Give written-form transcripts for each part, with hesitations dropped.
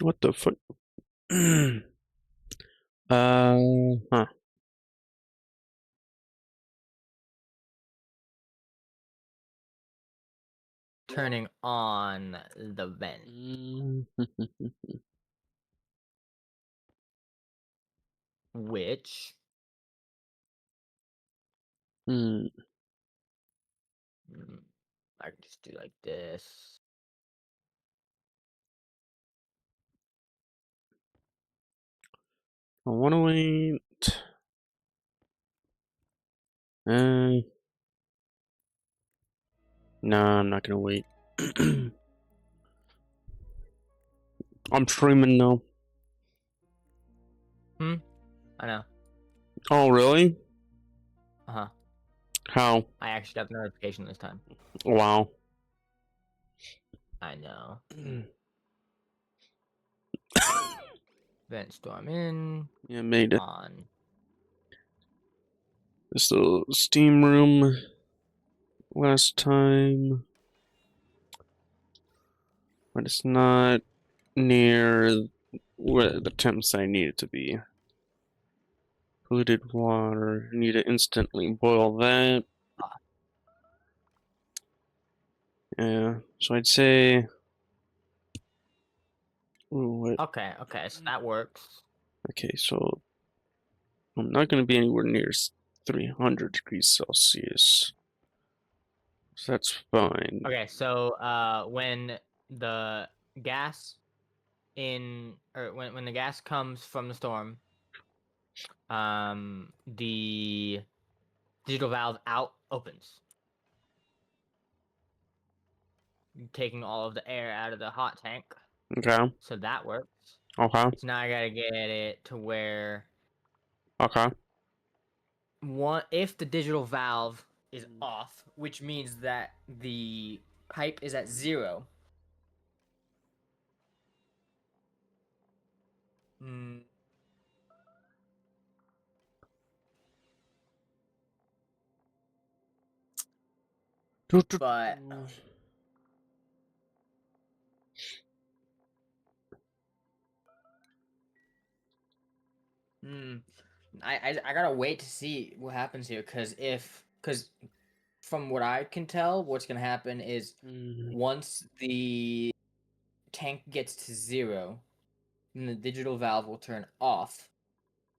What the fuck? Huh. Turning on the vent. Which Hmm. I can just do like this. I want to wait. Uh, no, I'm not gonna wait. I'm streaming now. I know. Oh, really? Uh-huh. How? I actually got the notification this time. Wow. I know. Vent storm in. Yeah, made it. On. This little steam room last time, but it's not near where the temps I need it to be. Polluted water. Need to instantly boil that. Yeah. So I'd say. Ooh, what? Okay, so that works. Okay, so I'm not going to be anywhere near 300 degrees Celsius. So that's fine. Okay, so when the gas when the gas comes from the storm, the digital valve out opens, taking all of the air out of the hot tank. Okay. So that works. Okay. So now I gotta get it to where Okay. if the digital valve is off, which means that the pipe is at 0. Mm, but I gotta wait to see what happens here, because from what I can tell, what's gonna happen is once the tank gets to 0, then the digital valve will turn off.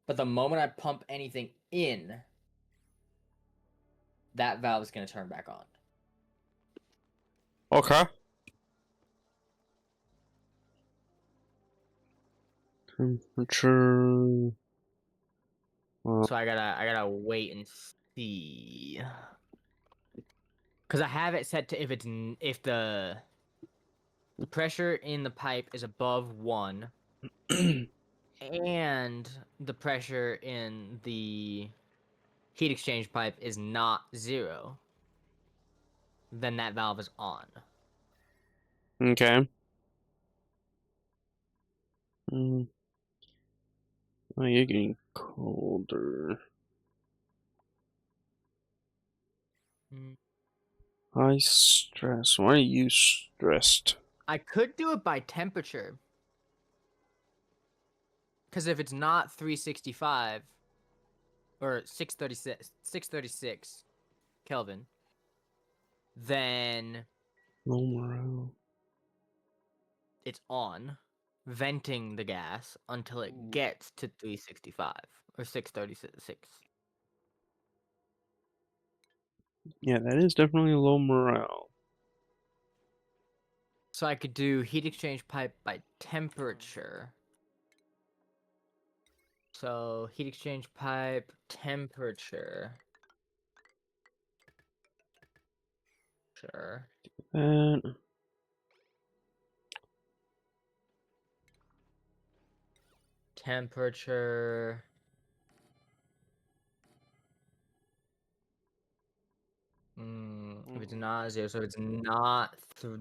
But the moment I pump anything in, that valve is gonna turn back on. Okay. Temperature. So I gotta wait and see, because I have it set to if the pressure in the pipe is above 1 and the pressure in the heat exchange pipe is not 0, then that valve is on. Okay. Oh, you're getting colder. High stress. Why are you stressed? I could do it by temperature, because if it's not 365 or 636 Kelvin, then Low morale. it's on, venting the gas until it gets to 365 or 636. Yeah, that is definitely low morale. So I could do heat exchange pipe by temperature. So heat exchange pipe temperature. Sure. That. Temperature. If it's not 0, so it's not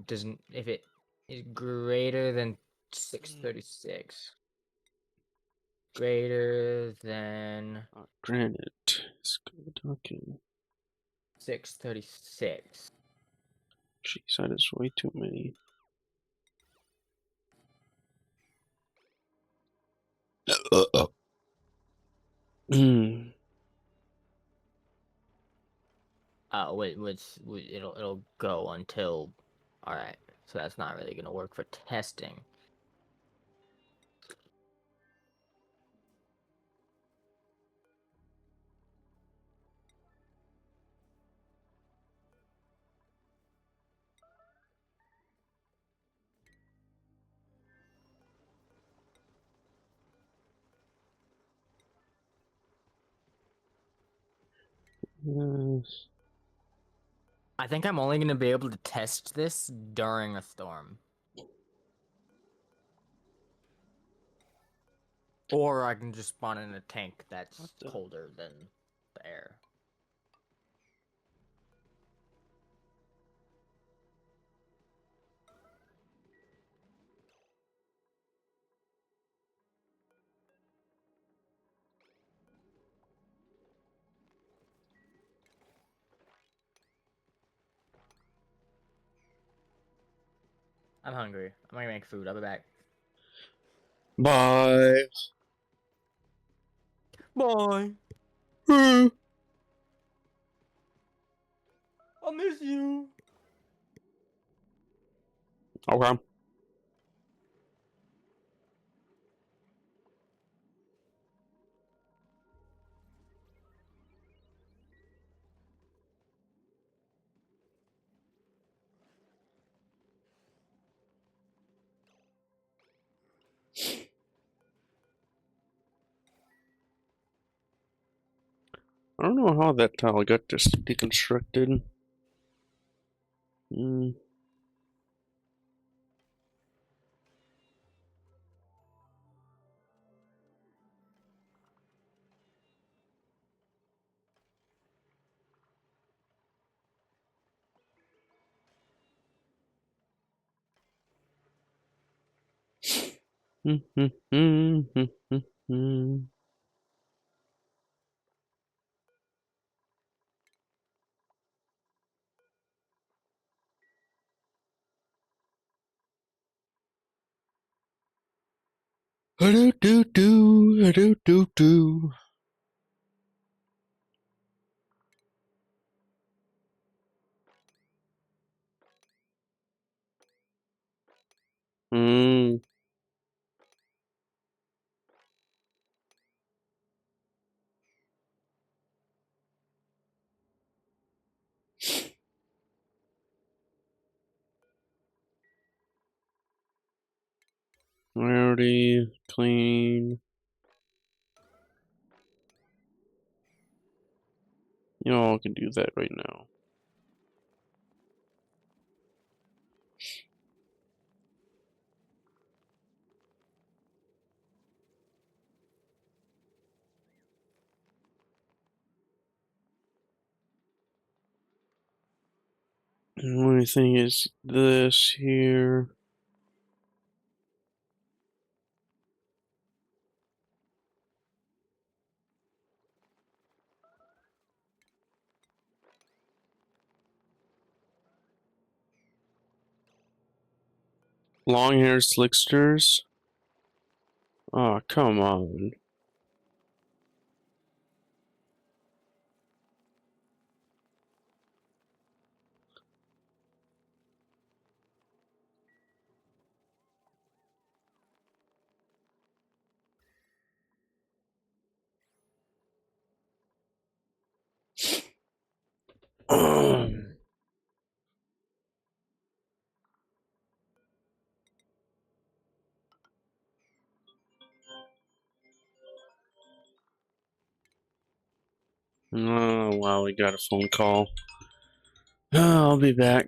doesn't if it is greater than 636. Greater than Granite. Let's go talking. 636. Jeez, that is way too many. Hmm. It'll go until. All right, so that's not really gonna work for testing. I think I'm only gonna be able to test this during a storm. Or I can just spawn in a tank that's colder than the air. I'm hungry. I'm gonna make food. I'll be back. Bye. Bye. Hmm. I'll miss you. Okay. I don't know how that tile got deconstructed. Hmm. Hmm. Hmm. Hmm. Hmm. Hmm. Hmm. I do do do. I do do do. Hmm. Rarity, clean. You know, I can do that right now. The only thing is this here. Long hair slicksters. Oh, come on. Oh, wow, we got a phone call. I'll be back.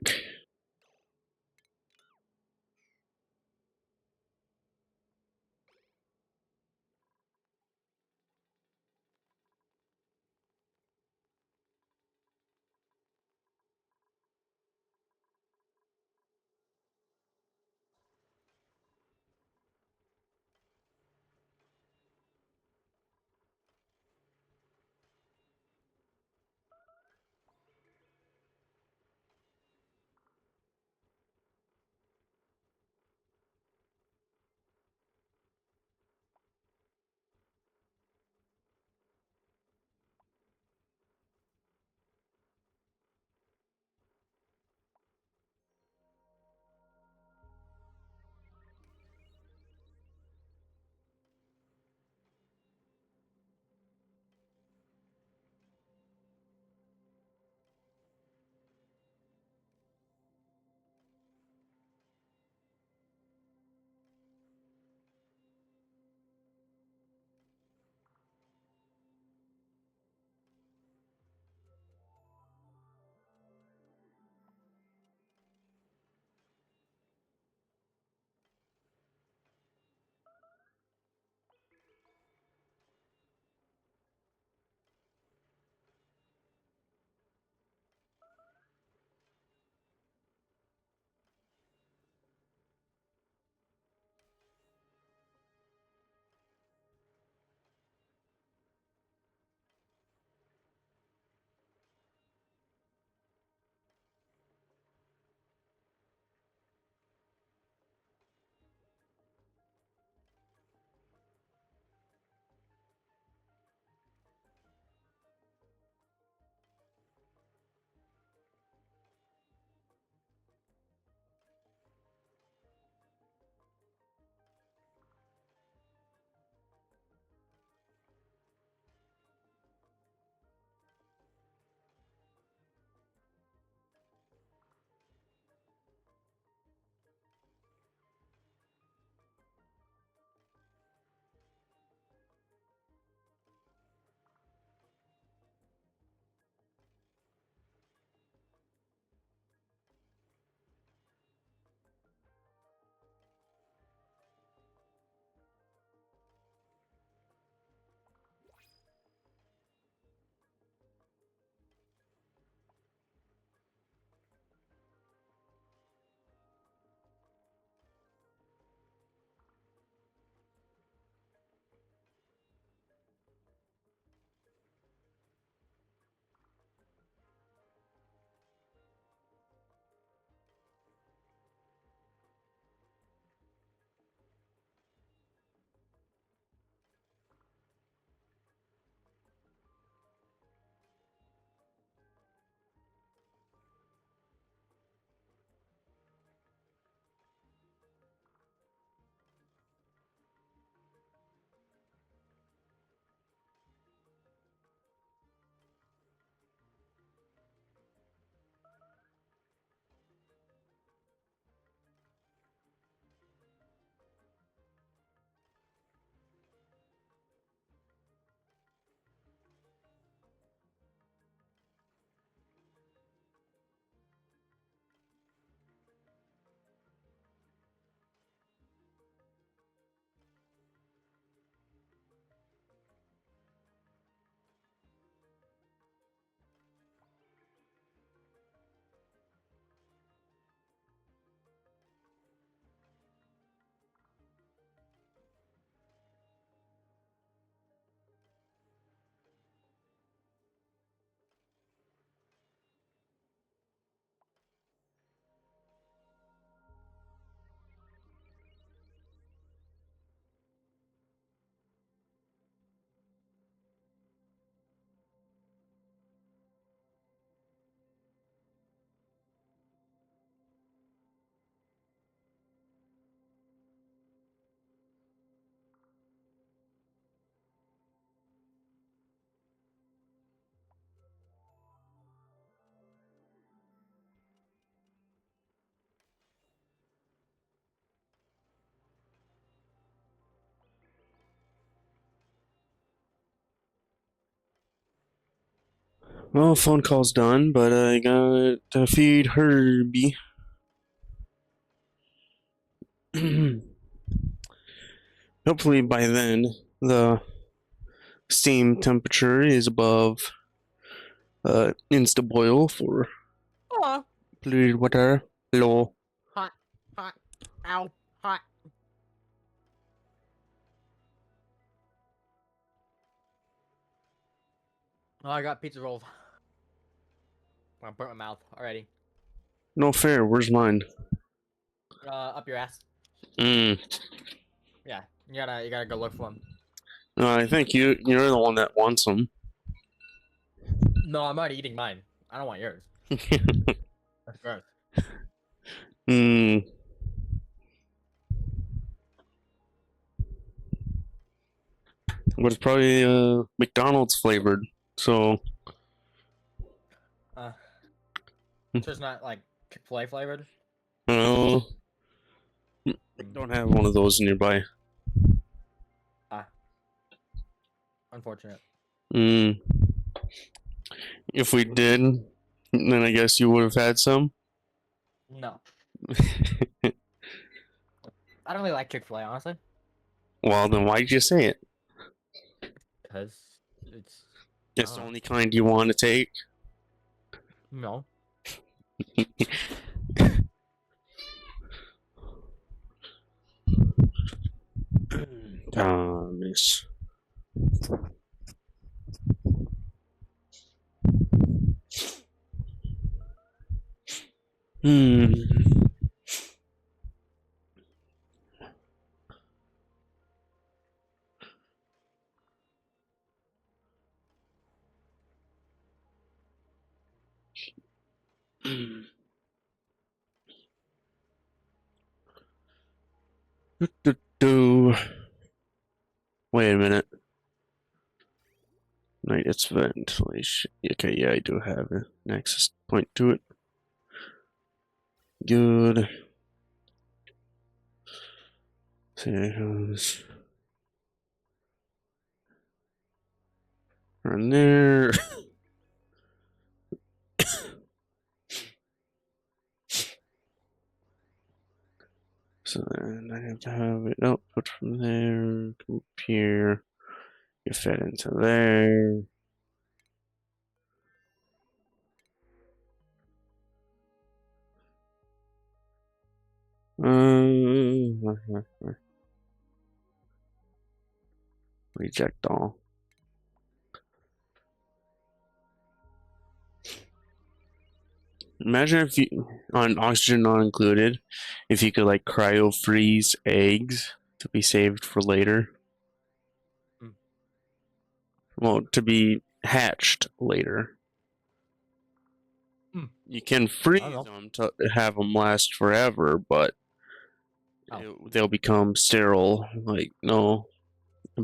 Well, phone call's done, but I got to feed Herbie. Hopefully by then the steam temperature is above insta boil for Oh, polluted water. Hello. hot, ow, hot. Oh, I got pizza rolls. I burnt my mouth already. No fair. Where's mine? Up your ass. Mm. Yeah, you gotta go look for them. I think you're the one that wants them. No, I'm already eating mine. I don't want yours. That's gross. mm. But it's probably McDonald's flavored. So So it's not like Chick-fil-A flavored. I don't have one of those nearby. Unfortunate. Mm. If we did, then I guess you would have had some. No, I don't really like Chick-fil-A, honestly, Well, then why'd you say it? because it's It's the only kind you want to take. no. Thomas. Hmm. Do. Wait a minute. Night, it's ventilation. Okay, yeah, I do have an access point to it. Good. See, run there. So then I have to have it output from there. Come up here. Get fed into there. Reject all. Imagine if you, on oxygen not included, if you could like cryo freeze eggs to be saved for later. Mm. Well, to be hatched later. Mm. You can freeze know. them to have them last forever, but they'll become sterile. Like, no,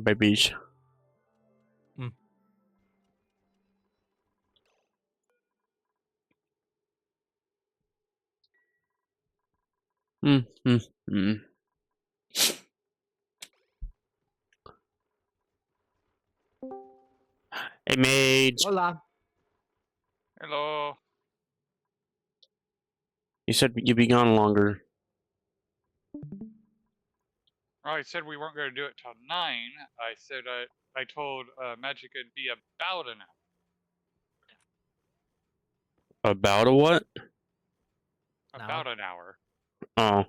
babies. Mm. Mm, mm, mm. Hey, Mage. Hola. Hello. You said you'd be gone longer. Oh, I said we weren't going to do it till 9. I said I told Magic it'd be about an hour. About a what? About an hour. Oh.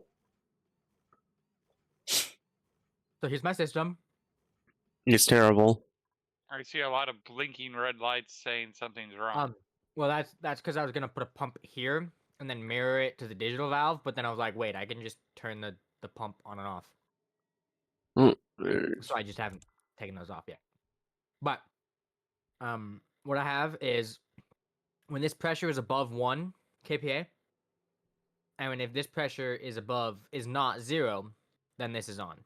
So here's my system. It's terrible. I see a lot of blinking red lights saying something's wrong. Well, that's because I was gonna put a pump here and then mirror it to the digital valve, but then I was like, wait, I can just turn the pump on and off. So I just haven't taken those off yet. But what I have is when this pressure is above 1 kPa, and if this pressure is not 0, then this is on.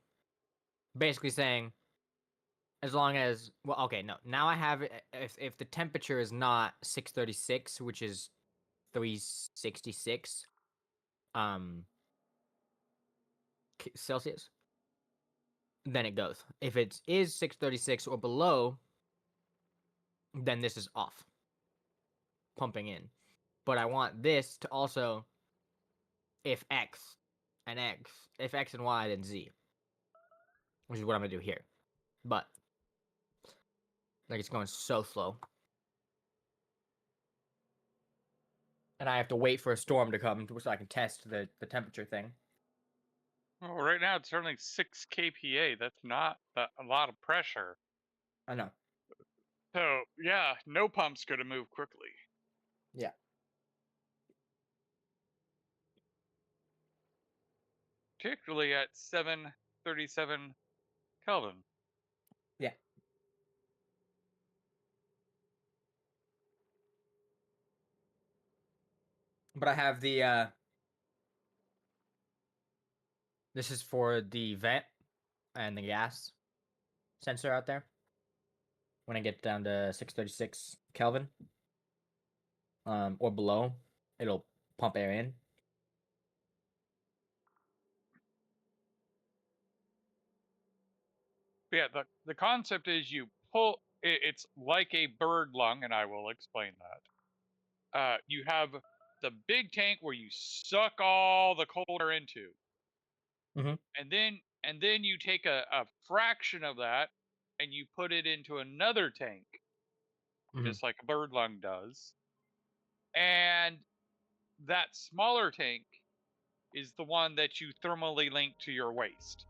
Basically saying, as long as now I have if the temperature is not 636, which is 366 Celsius, then it goes. If it is 636 or below, then this is off. pumping in. But I want this to also, if X and Y, then Z. Which is what I'm going to do here. But, like, it's going so slow. And I have to wait for a storm to come so I can test the temperature thing. Well, right now it's only 6 kPa. That's not a lot of pressure. I know. So, yeah, no pump's going to move quickly. Yeah. Particularly at 737 Kelvin. Yeah. But I have the, this is for the vent and the gas sensor out there. When I get down to 636 Kelvin, or below, it'll pump air in. Yeah, the concept is you pull, it's like a bird lung, and I will explain that. You have the big tank where you suck all the cold air into. Mhm. And then you take a fraction of that and you put it into another tank, just like a bird lung does. And that smaller tank is the one that you thermally link to your waist.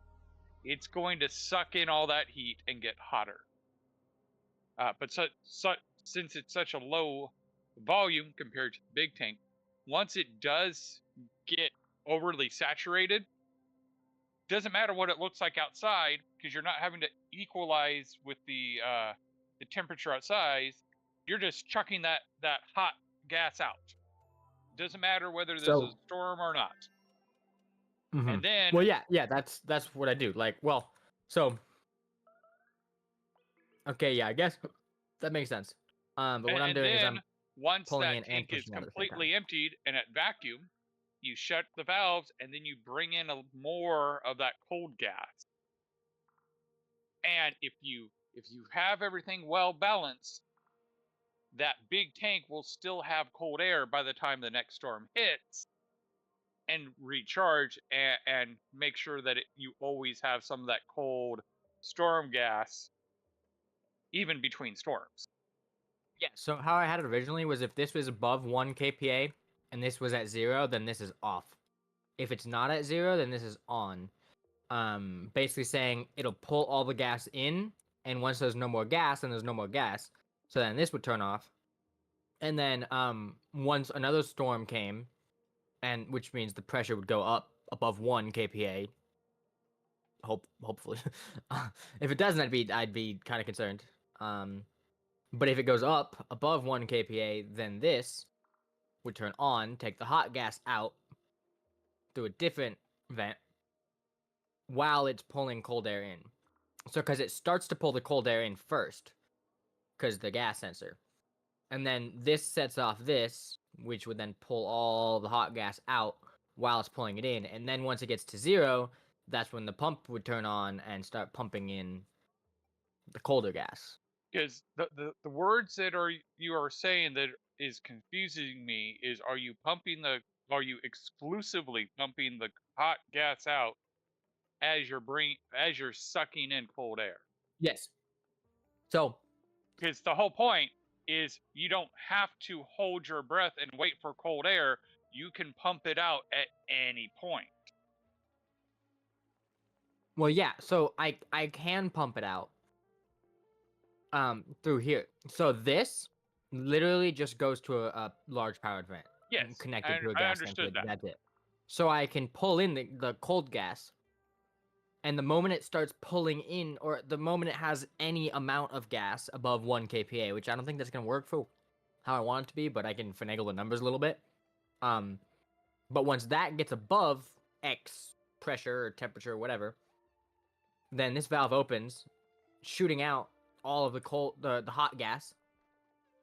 It's going to suck in all that heat and get hotter. But since it's such a low volume compared to the big tank, once it does get overly saturated, doesn't matter what it looks like outside because you're not having to equalize with the temperature outside. You're just chucking that hot gas out. Doesn't matter whether there's a storm or not. And then, well, yeah, that's what I do. Like, well, so okay, yeah, I guess that makes sense. But what I'm doing is I'm once pulling that in and tank is pushing out at the same time. completely emptied and at vacuum, you shut the valves and then you bring in more of that cold gas. And if you have everything well balanced, that big tank will still have cold air by the time the next storm hits, and recharge and make sure that you always have some of that cold storm gas even between storms. Yeah, so how I had it originally was if this was above 1 kPa and this was at 0, then this is off. If it's not at 0, then this is on. Basically saying it'll pull all the gas in, and once there's no more gas, then there's no more gas. So then this would turn off. And then once another storm came, and which means the pressure would go up above 1 kPa. Hopefully. If it doesn't, I'd be kind of concerned. But if it goes up above 1 kPa, then this would turn on, take the hot gas out through a different vent while it's pulling cold air in. So because it starts to pull the cold air in first, because the gas sensor. And then this sets off this, which would then pull all the hot gas out while it's pulling it in. And then once it gets to 0, that's when the pump would turn on and start pumping in the colder gas. Because the words that you are saying that is confusing me is, are you exclusively pumping the hot gas out as you're sucking in cold air? Yes. So because the whole point is you don't have to hold your breath and wait for cold air. You can pump it out at any point. well, yeah, so I can pump it out through here. So this literally just goes to a large powered vent. Yes, Connected to a I gas understood sensor. that. That's it. So I can pull in the cold gas, and the moment it starts pulling in, or the moment it has any amount of gas above 1 kPa, which I don't think that's gonna work for how I want it to be, but I can finagle the numbers a little bit. But once that gets above X pressure or temperature or whatever, then this valve opens, shooting out all of the hot gas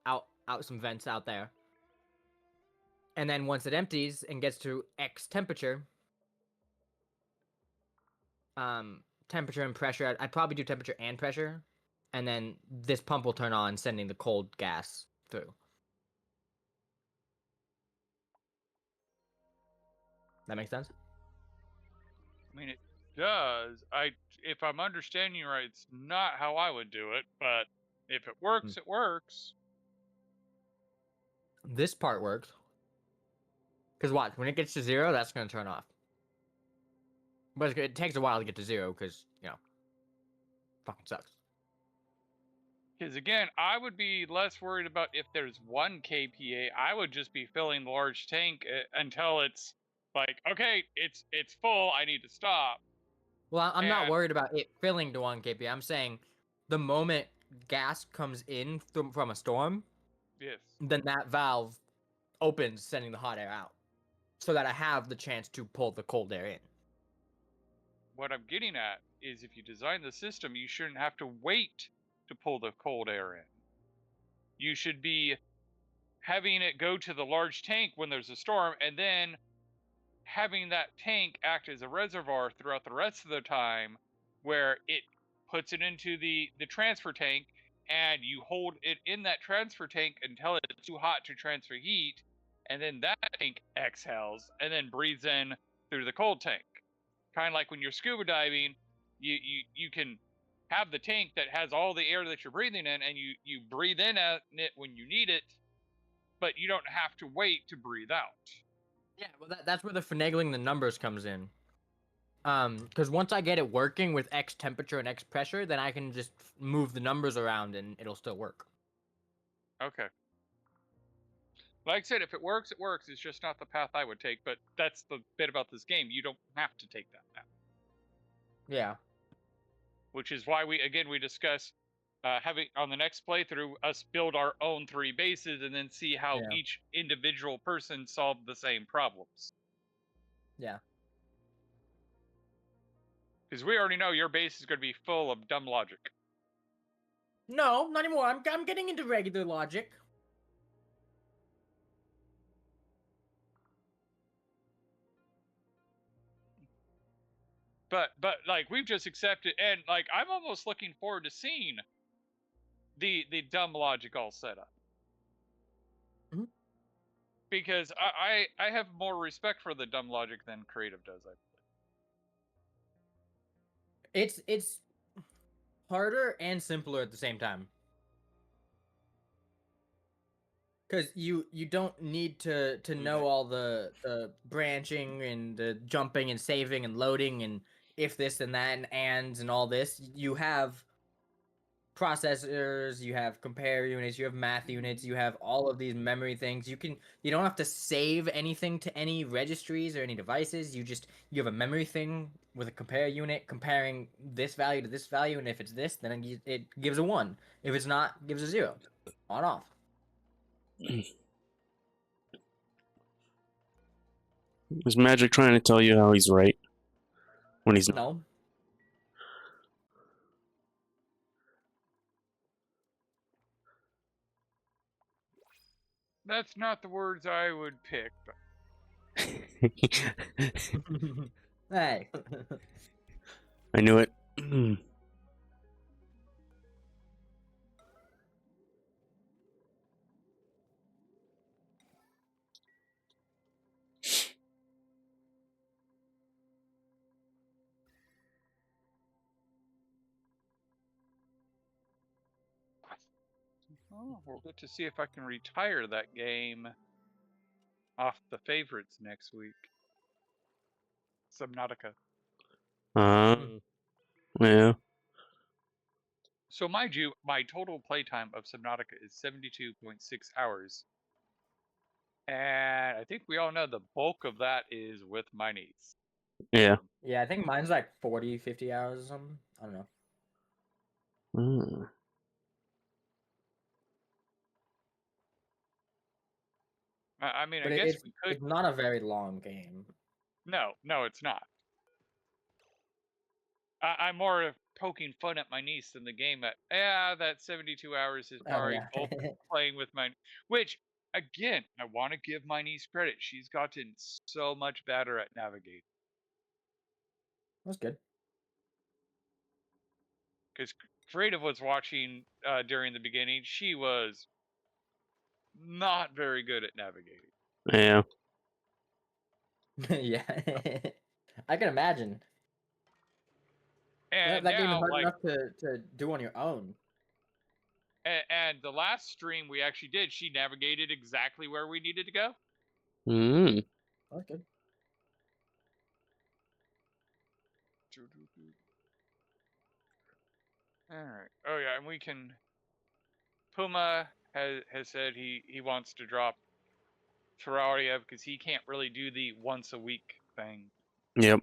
out some vents out there. And then once it empties and gets to X temperature, temperature and pressure, I'd probably do temperature and pressure, and then this pump will turn on, sending the cold gas through. That makes sense? I mean, it does. If I'm understanding you right, it's not how I would do it, but if it works, it works. This part works. Because watch, when it gets to 0, that's going to turn off. But it takes a while to get to 0 because, fucking sucks. Because again, I would be less worried about if there's 1 kPa. I would just be filling the large tank until it's like, okay, it's full. I need to stop. Well, I'm not worried about it filling to 1 kPa. I'm saying the moment gas comes in from a storm, Yes. then that valve opens, sending the hot air out, so that I have the chance to pull the cold air in. What I'm getting at is if you design the system, you shouldn't have to wait to pull the cold air in. You should be having it go to the large tank when there's a storm, and then having that tank act as a reservoir throughout the rest of the time, where it puts it into the transfer tank, and you hold it in that transfer tank until it's too hot to transfer heat, and then that tank exhales and then breathes in through the cold tank. Kind of like when you're scuba diving, you can have the tank that has all the air that you're breathing in, and you breathe in at it when you need it, but you don't have to wait to breathe out. Yeah, well, that's where the finagling the numbers comes in. Because once I get it working with X temperature and X pressure, then I can just move the numbers around and it'll still work. Okay. Like I said, if it works, it works. It's just not the path I would take, but that's the bit about this game. You don't have to take that path. Yeah. Which is why we discuss having on the next playthrough us build our own 3 bases and then see how each individual person solved the same problems. Yeah. Because we already know your base is going to be full of dumb logic. No, not anymore. I'm getting into regular logic. But like we've just accepted, and like I'm almost looking forward to seeing the dumb logic all set up. Mm-hmm. Because I have more respect for the dumb logic than creative does, I believe. It's harder and simpler at the same time. Because you don't need to know all the branching and the jumping and saving and loading and if this and that and ands and all this. You have processors, you have compare units, you have math units, you have all of these memory things. You don't have to save anything to any registries or any devices. You have a memory thing with a compare unit comparing this value to this value, and if it's this, then it gives a 1. If it's not, it gives a 0. On off. Is Magic trying to tell you how he's right when he's not? No. That's not the words I would pick. Hey. I knew it. Oh, we'll get to see if I can retire that game off the favorites next week. Subnautica. Yeah. So mind you, my total playtime of Subnautica is 72.6 hours. And I think we all know the bulk of that is with my niece. Yeah. Yeah, I think mine's like 40, 50 hours or something. I don't know. I mean, But I guess we could. It's not a very long game. No, it's not. I'm more poking fun at my niece than the game. That 72 hours is probably bulk playing with my. Which, again, I want to give my niece credit. She's gotten so much better at navigating. That's good. Because Creative was watching during the beginning. She was not very good at navigating. Yeah. Yeah, I can imagine. And That game is now, hard like, enough to do on your own. and the last stream we actually did, she navigated exactly where we needed to go. Mm. That's good. All right. Oh yeah, and we can. Puma has said he wants to drop Terraria because he can't really do the once a week thing. Yep.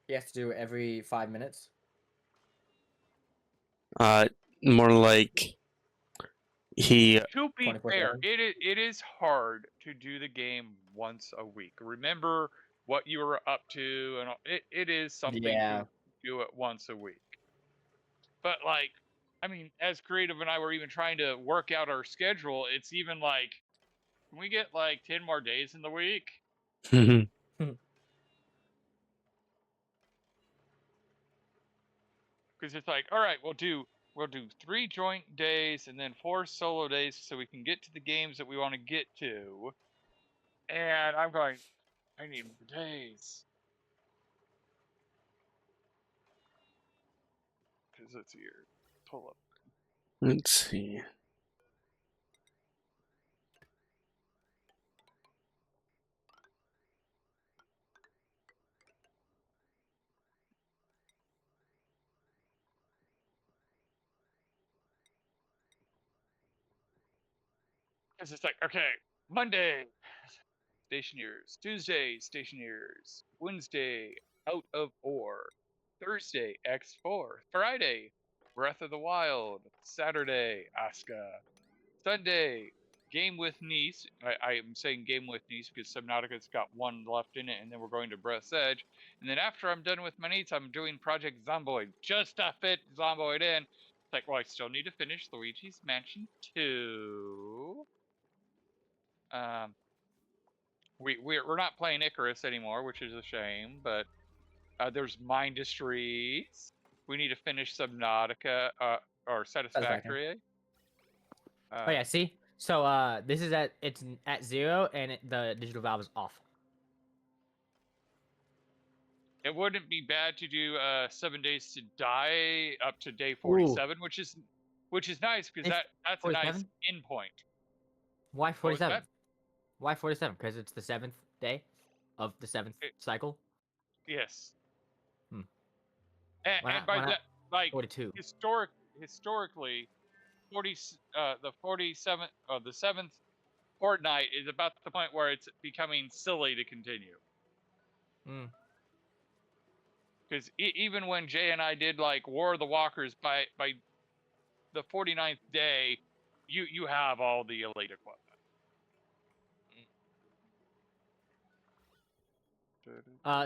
You have to do it every 5 minutes. More like he. To be 24/7. fair, it is hard to do the game once a week. Remember what you were up to, and it is something Yeah. to do it once a week. But like, I mean, as Creative and I were even trying to work out our schedule, it's even like, can we get like 10 more days in the week? Because it's like, all right, we'll do 3 joint days and then 4 solo days so we can get to the games that we want to get to. And I'm going, I need more days. Because let's see here, pull up. Let's see. Because it's like, okay, Monday, Stationeers. Tuesday, Stationeers. Wednesday, Out of Ore. Thursday, X4. Friday, Breath of the Wild. Saturday, Asuka. Sunday, Game with Niece. I am saying Game with Niece because Subnautica's got 1 left in it, and then we're going to Breath's Edge. And then after I'm done with my niece, I'm doing Project Zomboid just to fit Zomboid in. It's like, well, I still need to finish Luigi's Mansion 2. We're not playing Icarus anymore, which is a shame. But there's Mindustries. We need to finish Subnautica or Satisfactory. Oh yeah, see? So this is at 0 and the digital valve is off. It wouldn't be bad to do 7 Days to Die up to day 47, which is nice because that's 47? a nice endpoint. Why What was 47? that? Why 47? Because it's the 7th day of the 7th cycle. Yes. Hmm. And by that, like 42. historically, the 47th the 7th fortnight is about the point where it's becoming silly to continue. Because even when Jay and I did like War of the Walkers, by the 49th day, you have all the elite equipment.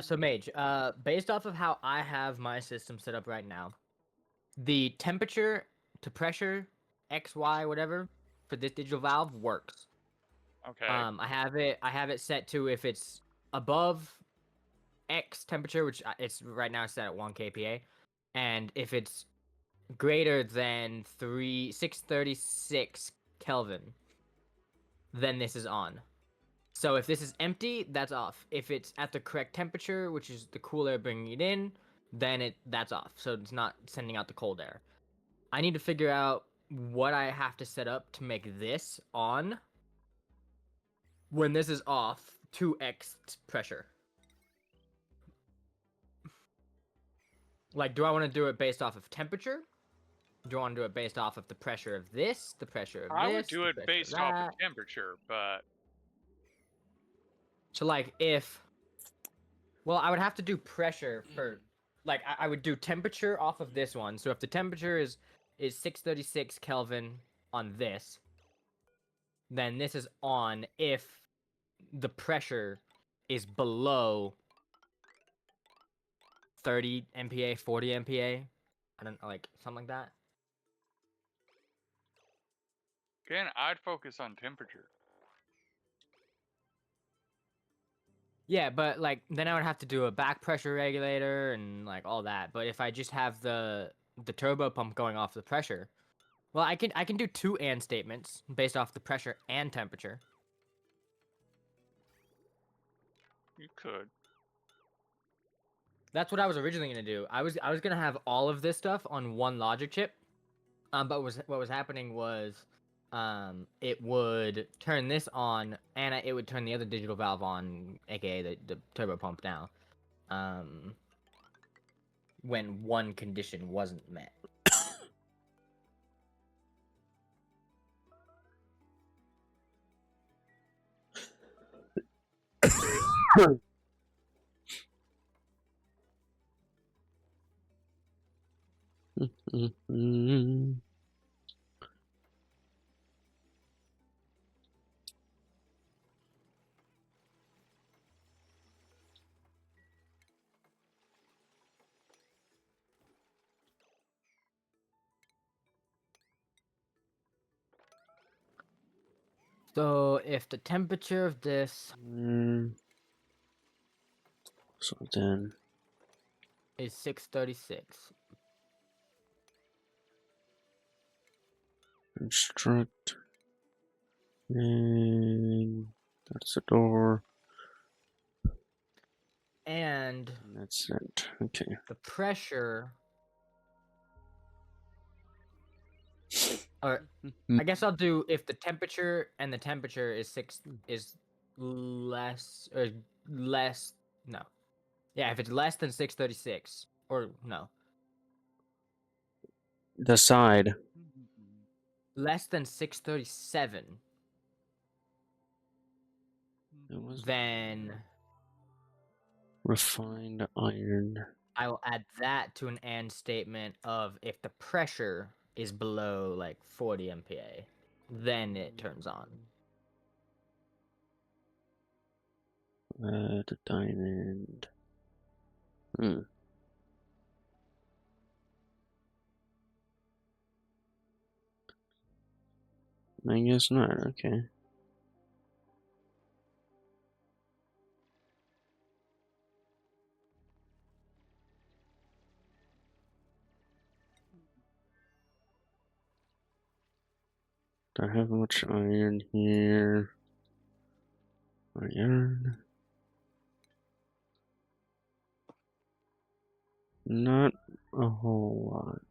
So Mage, based off of how I have my system set up right now, the temperature to pressure, X, Y, whatever, for this digital valve works. Okay. I have it set to if it's above X temperature, which it's right now set at 1 kPa, and if it's greater than 636 Kelvin, then this is on. So if this is empty, that's off. If it's at the correct temperature, which is the cool air bringing it in, then that's off. So it's not sending out the cold air. I need to figure out what I have to set up to make this on when this is off 2x pressure. Like, do I want to do it based off of temperature? Do I want to do it based off of the pressure of this, the pressure of this? I would do it based off of temperature, but... So, like, well, I would have to do pressure for... Like, I would do temperature off of this one. So if the temperature is 636 Kelvin on this, then this is on if the pressure is below 30 MPa, 40 MPa. I don't know, like, something like that. Again, I'd focus on temperature. Yeah, but like then I would have to do a back pressure regulator and like all that. But if I just have the turbo pump going off the pressure, well, I can do 2 and statements based off the pressure and temperature. You could. That's what I was originally gonna do. I was gonna have all of this stuff on one logic chip. But what was happening was, it would turn this on, and it would turn the other digital valve on, aka the turbo pump now. When one condition wasn't met. Mm-hmm. So if the temperature of this So then is 636, construct, and that's the door, and and that's it. Okay. the pressure, or I guess I'll do if the temperature and the temperature is less or less. No, yeah, if it's less than 636, or no, The side. less than 637, It was then refined iron. I will add that to an and statement of if the pressure is below like 40 MPa, then it turns on. The diamond. I guess not. Okay. Do I have much iron here? Iron. Not a whole lot.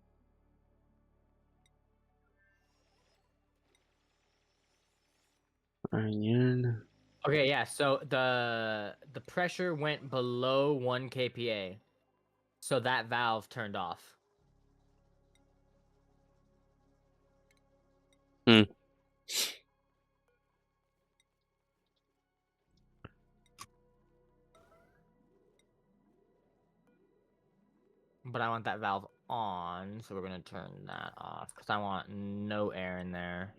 Iron. Okay, yeah. So the pressure went below 1 kPa, so that valve turned off. But I want that valve on, so we're gonna turn that off because I want no air in there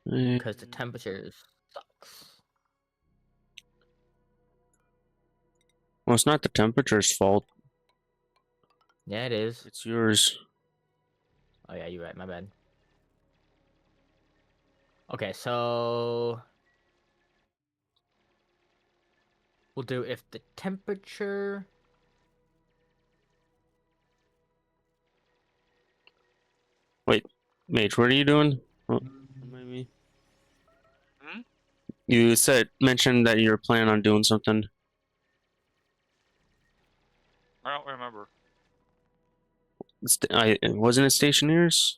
because the temperature sucks. Well, it's not the temperature's fault. Yeah, it is. It's yours. Oh yeah, you're right. My bad. Okay, so we'll do if the temperature. Wait, Mage, what are you doing? Oh, maybe. Hmm? You mentioned that you were planning on doing something. I don't remember. Wasn't it Stationeers?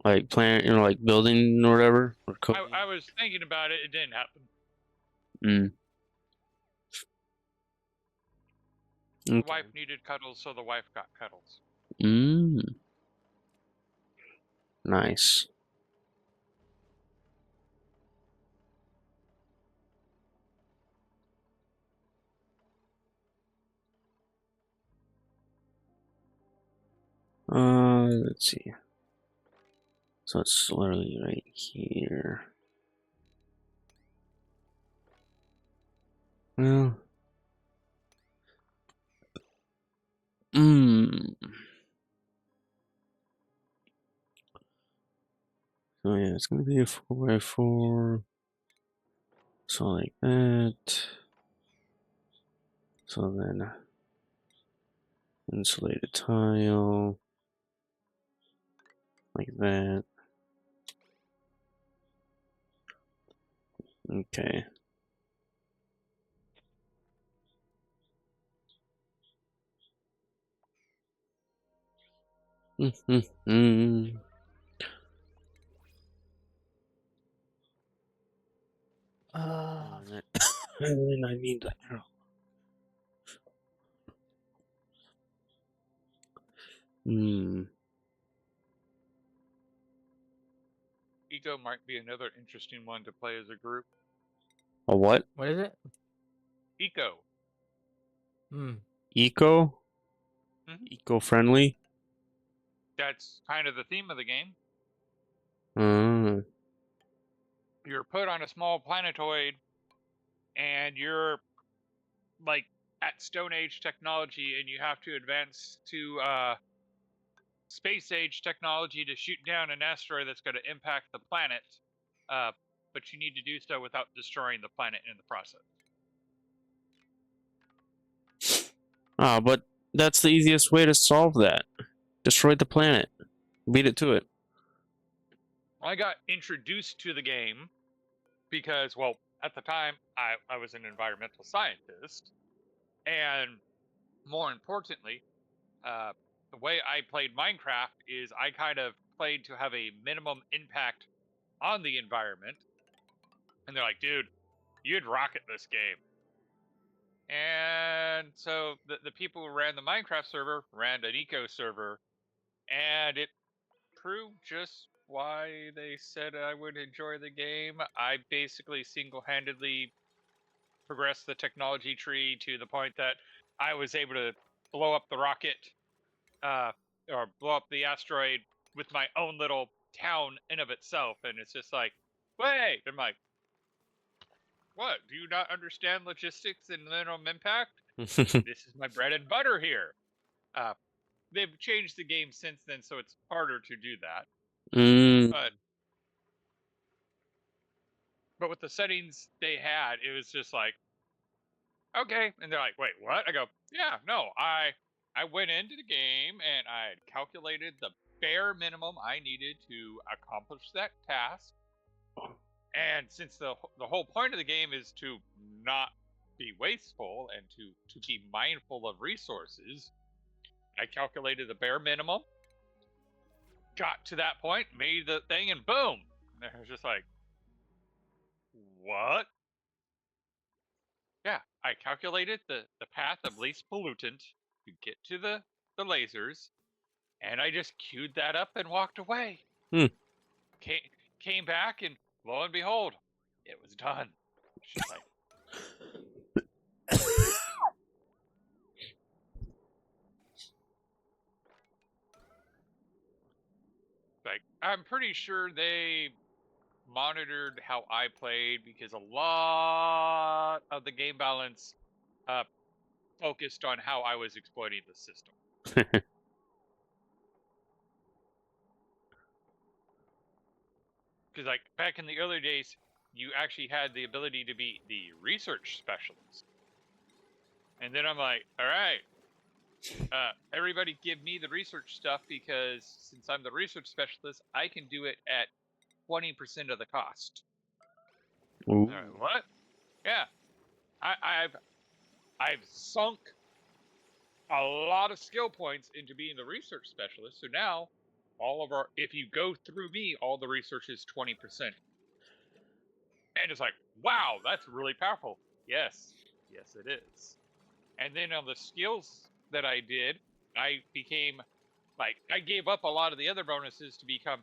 Like like building or whatever? Or I was thinking about it. It didn't happen. Okay. The wife needed cuddles, so the wife got cuddles. Nice. Let's see. So it's literally right here. Well. So yeah, it's gonna be a 4x4. So like that. So then insulated tile. Like that. Okay. Mm-hmm. And then I need the arrow. Eco might be another interesting one to play as a group. A what? What is it? Eco. Eco? Mhm. Eco-friendly? That's kind of the theme of the game. Mm. You're put on a small planetoid, and you're like at Stone Age technology, and you have to advance to space age technology to shoot down an asteroid that's going to impact the planet. But you need to do so without destroying the planet in the process. Ah, but that's the easiest way to solve that. Destroy the planet. Beat it to it. I got introduced to the game because, well, at the time, I was an environmental scientist. And more importantly, the way I played Minecraft is I kind of played to have a minimum impact on the environment. And they're like, dude, you'd rocket this game. And so the people who ran the Minecraft server ran an eco server, and it proved just why they said I would enjoy the game. I basically single-handedly progressed the technology tree to the point that I was able to blow up the rocket, or blow up the asteroid with my own little town in of itself. And it's just like, wait, I'm like, what? Do you not understand logistics and minimum impact? This is my bread and butter here. They've changed the game since then, so it's harder to do that. But with the settings they had, it was just like, okay. And they're like, wait, what? I go, yeah, no, I went into the game and I had calculated the bare minimum I needed to accomplish that task. And since the whole point of the game is to not be wasteful and to be mindful of resources, I calculated the bare minimum, got to that point, made the thing, and boom. And it was just like, what? Yeah, I calculated the path of least pollutant to get to the lasers, and I just queued that up and walked away. Came back, and lo and behold, it was done. It's just like I'm pretty sure they monitored how I played, because a lot of the game balance focused on how I was exploiting the system. Because like back in the early days, you actually had the ability to be the research specialist. And then I'm like, all right, everybody give me the research stuff, because since I'm the research specialist, I can do it at 20% of the cost. Ooh. What? Yeah, I've sunk a lot of skill points into being the research specialist. So now, if you go through me, all the research is 20%. And it's like, wow, that's really powerful. Yes, it is. And then on the skills that I did, I became I gave up a lot of the other bonuses to become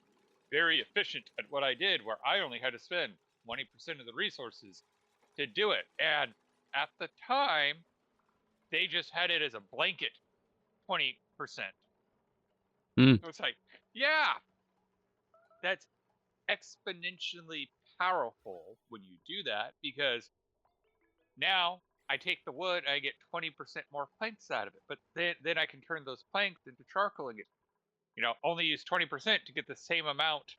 very efficient at what I did, where I only had to spend 20% of the resources to do it. And at the time, they just had it as a blanket 20%. So it's like, yeah, that's exponentially powerful when you do that, because now I take the wood, I get 20% more planks out of it. But then I can turn those planks into charcoal and get, only use 20% to get the same amount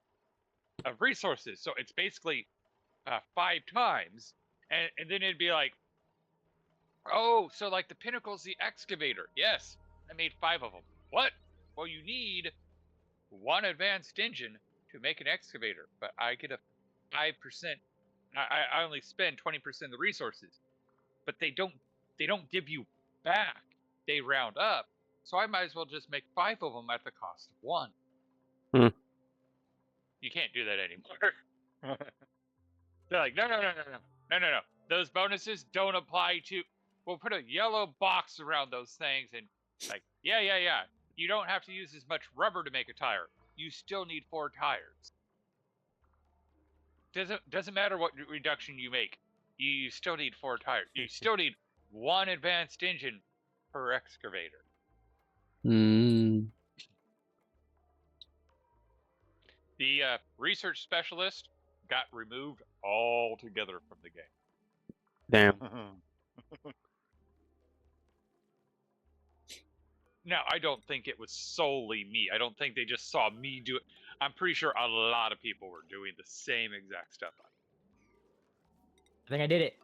of resources. So it's basically 5 times. And then it'd be like, oh, so like the Pinnacle's the excavator. Yes, I made 5 of them. What? Well, you need 1 advanced engine to make an excavator, but I get a 5% I only spend 20% of the resources, but they don't give you back. They round up, so I might as well just make 5 of them at the cost of 1. Hmm. You can't do that anymore. They're like, no. Those bonuses don't apply to. We'll put a yellow box around those things, and like, yeah. You don't have to use as much rubber to make a tire. You still need 4 tires. Doesn't matter what reduction you make. You still need 4 tires. You still need 1 advanced engine per excavator. Mm. The research specialist got removed altogether from the game. Damn. Now, I don't think it was solely me. I don't think they just saw me do it. I'm pretty sure a lot of people were doing the same exact stuff. I think I did it.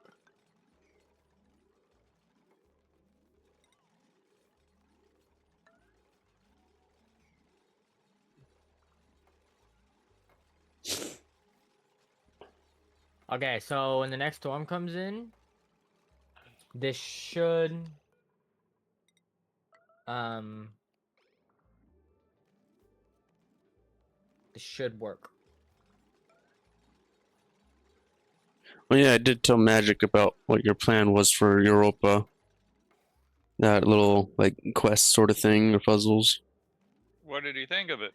Okay, so when the next storm comes in, this should work. Well, yeah, I did tell Magic about what your plan was for Europa. That little, like, quest sort of thing, or puzzles. What did he think of it?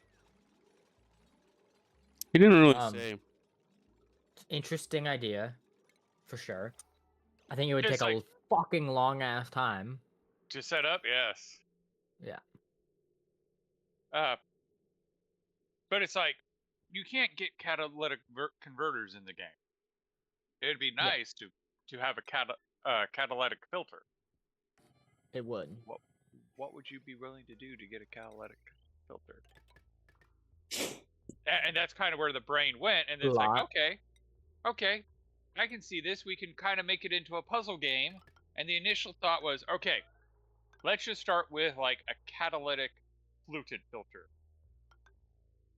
He didn't really Um, say. Interesting idea, for sure. I think it would Just take a like- fucking long ass time. To set up, yes. Yeah. But it's like, you can't get catalytic converters in the game. It'd be Yeah. nice to have a catalytic filter. It would. What would you be willing to do to get a catalytic filter? And that's kind of where the brain went, and it's like, Lot. okay, I can see this. We can kind of make it into a puzzle game. And the initial thought was, okay, let's just start with like a catalytic pollutant filter.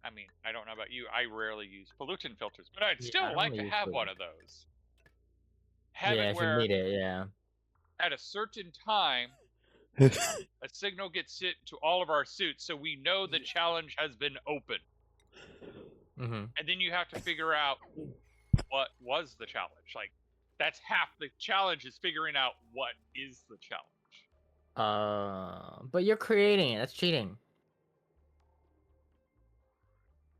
I mean, I don't know about you. I rarely use pollutant filters, but I'd Yeah, still I like only to use have one pollutant. of those. Have Yeah, it if you where need it, yeah. at a certain time, a signal gets sent to all of our suits, so we know the challenge has been opened. Mm-hmm. And then you have to figure out what was the challenge. Like, that's half the challenge, is figuring out what is the challenge. But you're creating it. That's cheating.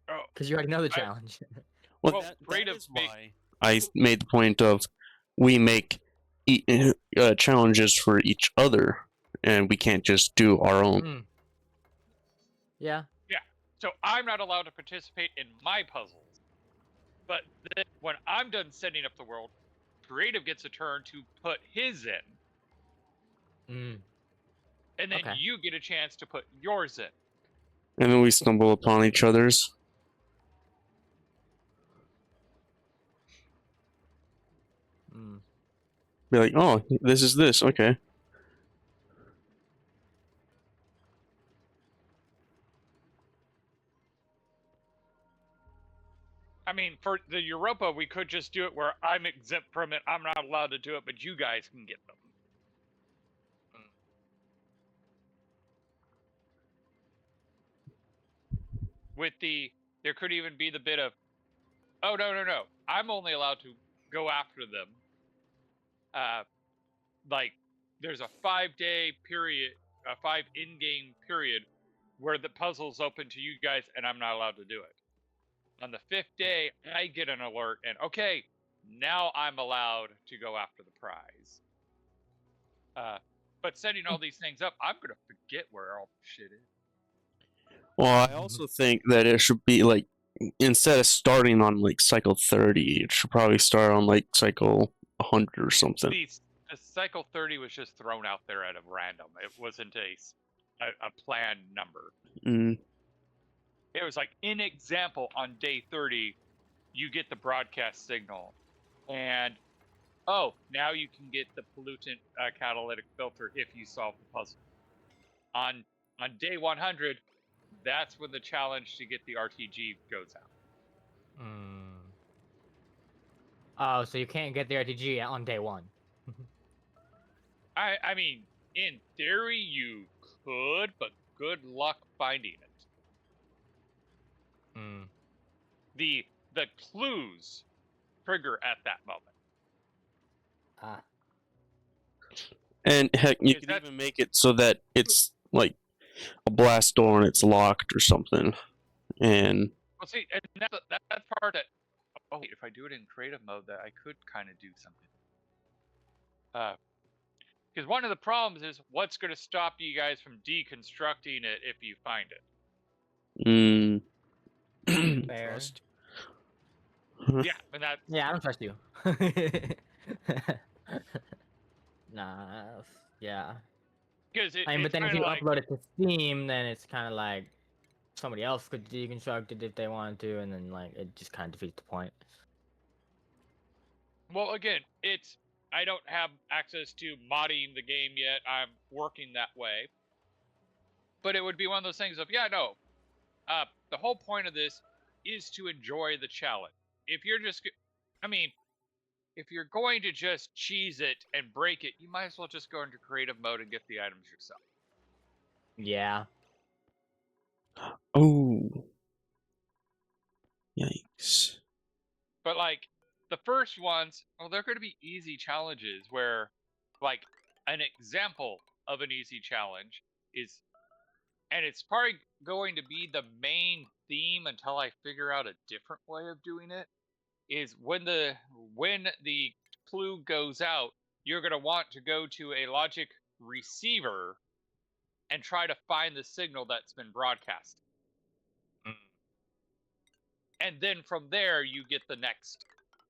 Oh, Because you already know the challenge. Well, that creative is make- why I made the point of we make challenges for each other, and we can't just do our own. Yeah. So I'm not allowed to participate in my puzzles. But then when I'm done setting up the world, creative gets a turn to put his in. Mm. And then Okay. you get a chance to put yours in. And then we stumble upon each other's. Mm. Be like, oh, this is this. Okay. I mean, for the Europa, we could just do it where I'm exempt from it. I'm not allowed to do it, but you guys can get them. There could even be the bit of, oh, no. I'm only allowed to go after them. Like, there's a 5-day period, a 5 in-game period where the puzzle's open to you guys, and I'm not allowed to do it. On the 5th day, I get an alert, and okay, now I'm allowed to go after the prize. But setting all these things up, I'm gonna forget where all the shit is. Well, I also think that it should be like, instead of starting on like cycle 30, it should probably start on like cycle 100 or something. The cycle 30 was just thrown out there at a random. It wasn't a planned number. Mm. It was like, in example, on day 30, you get the broadcast signal, and oh, now you can get the pollutant catalytic filter if you solve the puzzle. On day 100, that's when the challenge to get the RTG goes out. Oh, so you can't get the RTG on day one. I mean, in theory you could, but good luck finding it. Mm. The clues trigger at that moment. Ah. And heck, you Because could that's- even make it so that it's like a blast door and it's locked or something. And Well, see, and that part that. Oh, if I do it in creative mode, that I could kind of do something. Because one of the problems is what's going to stop you guys from deconstructing it if you find it. Fair. trust. Yeah, and that. Yeah, I don't trust you. Nah. Yeah. Because I mean, but it's then if kind you of like. upload it to Steam, then it's kind of like somebody else could deconstruct it if they wanted to, and then like it just kind of defeats the point. Well, again, it's. I don't have access to modding the game yet. I'm working that way. But it would be one of those things of, yeah, no. The whole point of this is to enjoy the challenge. If you're just. I mean, if you're going to just cheese it and break it, you might as well just go into creative mode and get the items yourself. Yeah. Oh. Yikes. But like the first ones, well, they're going to be easy challenges where, like, an example of an easy challenge is, and it's probably going to be the main theme until I figure out a different way of doing it, is when the clue goes out, you're going to want to go to a logic receiver and try to find the signal that's been broadcast. And then from there, you get the next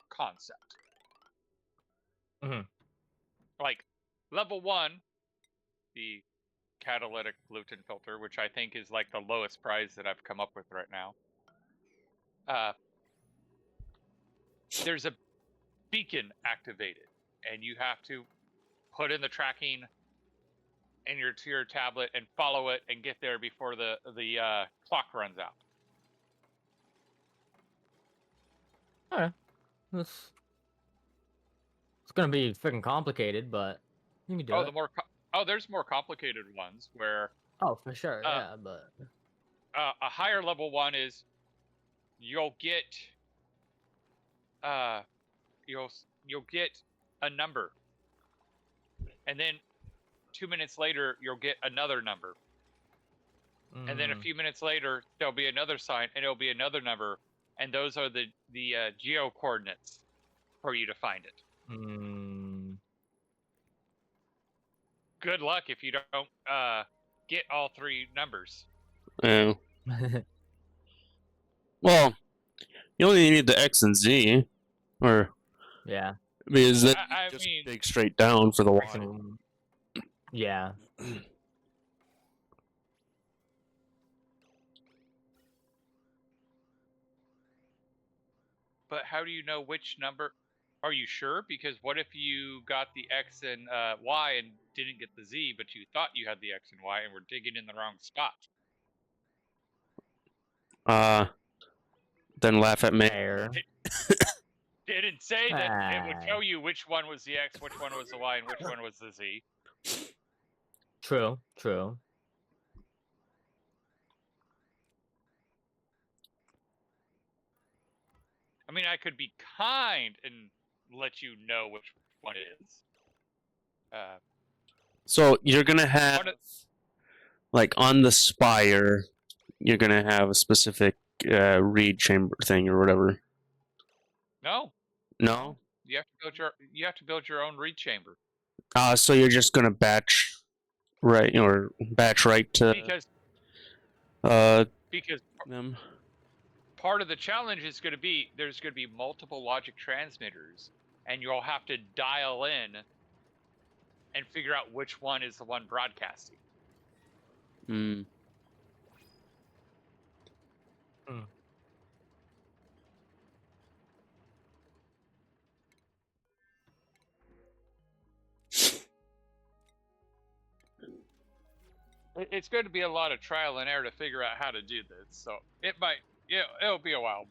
concept. Mhm. Like, level 1, the catalytic gluten filter, which I think is like the lowest prize that I've come up with right now. There's a beacon activated, and you have to put in the tracking in your tablet and follow it and get there before the clock runs out. Alright. It's gonna be freaking complicated, but you can do it. There's more complicated ones where Oh, for sure, yeah, but a higher level one is you'll get you'll get a number, and then 2 minutes later you'll get another number, and then a few minutes later there'll be another sign and it'll be another number, and those are the geo coordinates for you to find it. Good luck if you don't get all three numbers. Oh. Well, you only need the X and Z, or yeah. because then I you just mean- dig straight down for the Y. Yeah. But how do you know which number? Are you sure? Because what if you got the X and Y and didn't get the Z, but you thought you had the X and Y and were digging in the wrong spot? Then laugh at me. Fair. Didn't say that it would show you which one was the X, which one was the Y, and which one was the Z. True. True. I mean, I could be kind and let you know which one it is. So you're gonna have, One of- like, on the spire, you're gonna have a specific read chamber thing or whatever. No, No. you have to build your own read chamber So you're just gonna batch right to because them. part of the challenge is going to be there's going to be multiple logic transmitters, and you'll have to dial in and figure out which one is the one broadcasting. Hmm. It's going to be a lot of trial and error to figure out how to do this, so it'll be a while.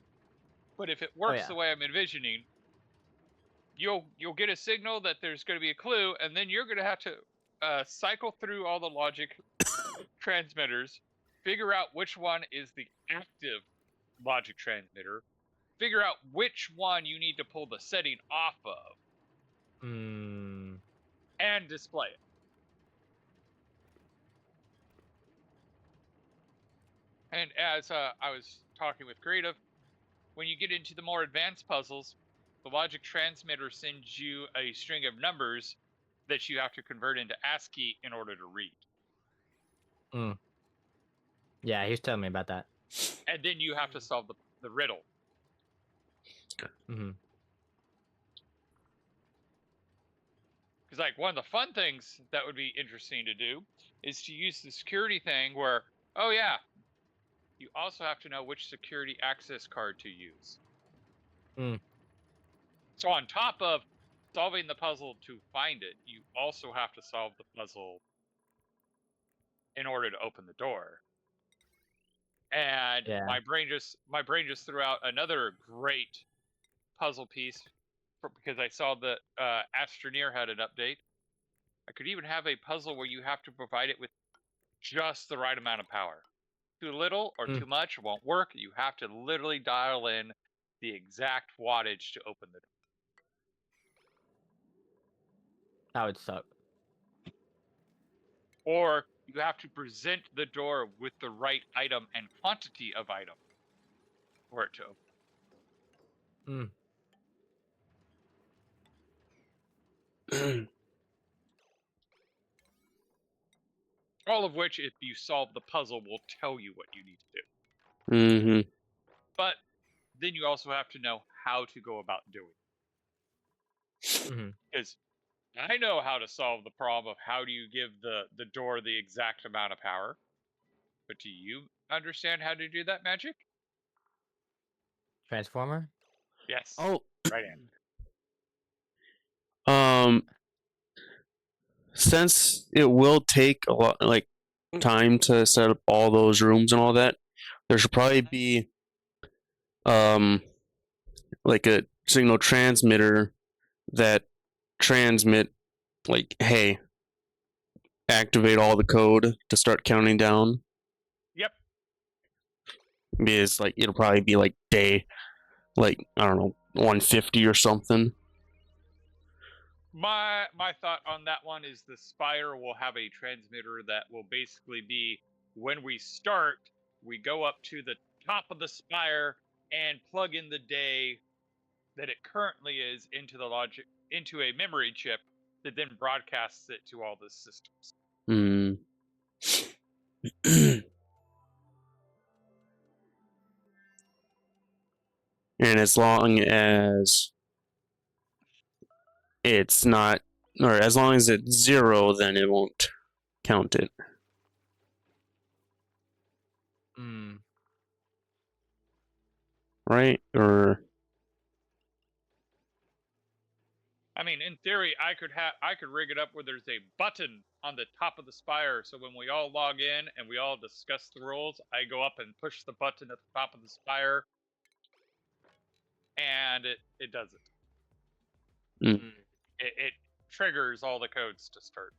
But if it works yeah. the way I'm envisioning, you'll get a signal that there's going to be a clue, and then you're going to have to cycle through all the logic transmitters, figure out which one is the active logic transmitter, figure out which one you need to pull the setting off of, and display it. And as I was talking with Creative, when you get into the more advanced puzzles, the logic transmitter sends you a string of numbers that you have to convert into ASCII in order to read. Yeah, he was telling me about that. And then you have to solve the riddle. Mm-hmm. Because, like, one of the fun things that would be interesting to do is to use the security thing where, oh yeah, you also have to know which security access card to use. So on top of solving the puzzle to find it, you also have to solve the puzzle in order to open the door. And my brain just threw out another great puzzle piece because I saw that Astroneer had an update. I could even have a puzzle where you have to provide it with just the right amount of power. Too little or too much won't work. You have to literally dial in the exact wattage to open the door. That would suck. Or you have to present the door with the right item and quantity of item for it to open. All of which, if you solve the puzzle, will tell you what you need to do. Mm-hmm. But then you also have to know how to go about doing it. Because I know how to solve the problem of how do you give the door the exact amount of power. But do you understand how to do that magic? Transformer? Yes. Oh. Right answer. Since it will take a lot, like, time to set up all those rooms and all that, there should probably be, like a signal transmitter that transmit, like, hey, activate all the code to start counting down. Yep. Because, like, it'll probably be like day, like, I don't know, 150 or something. My thought on that one is the Spire will have a transmitter that will basically be when we start, we go up to the top of the Spire and plug in the day that it currently is into a memory chip that then broadcasts it to all the systems. And as long as it's not, or as long as it's 0, then it won't count it. Right? Or I mean, in theory, I could rig it up where there's a button on the top of the Spire, so when we all log in and we all discuss the rules, I go up and push the button at the top of the Spire, and it does it. It triggers all the codes to start.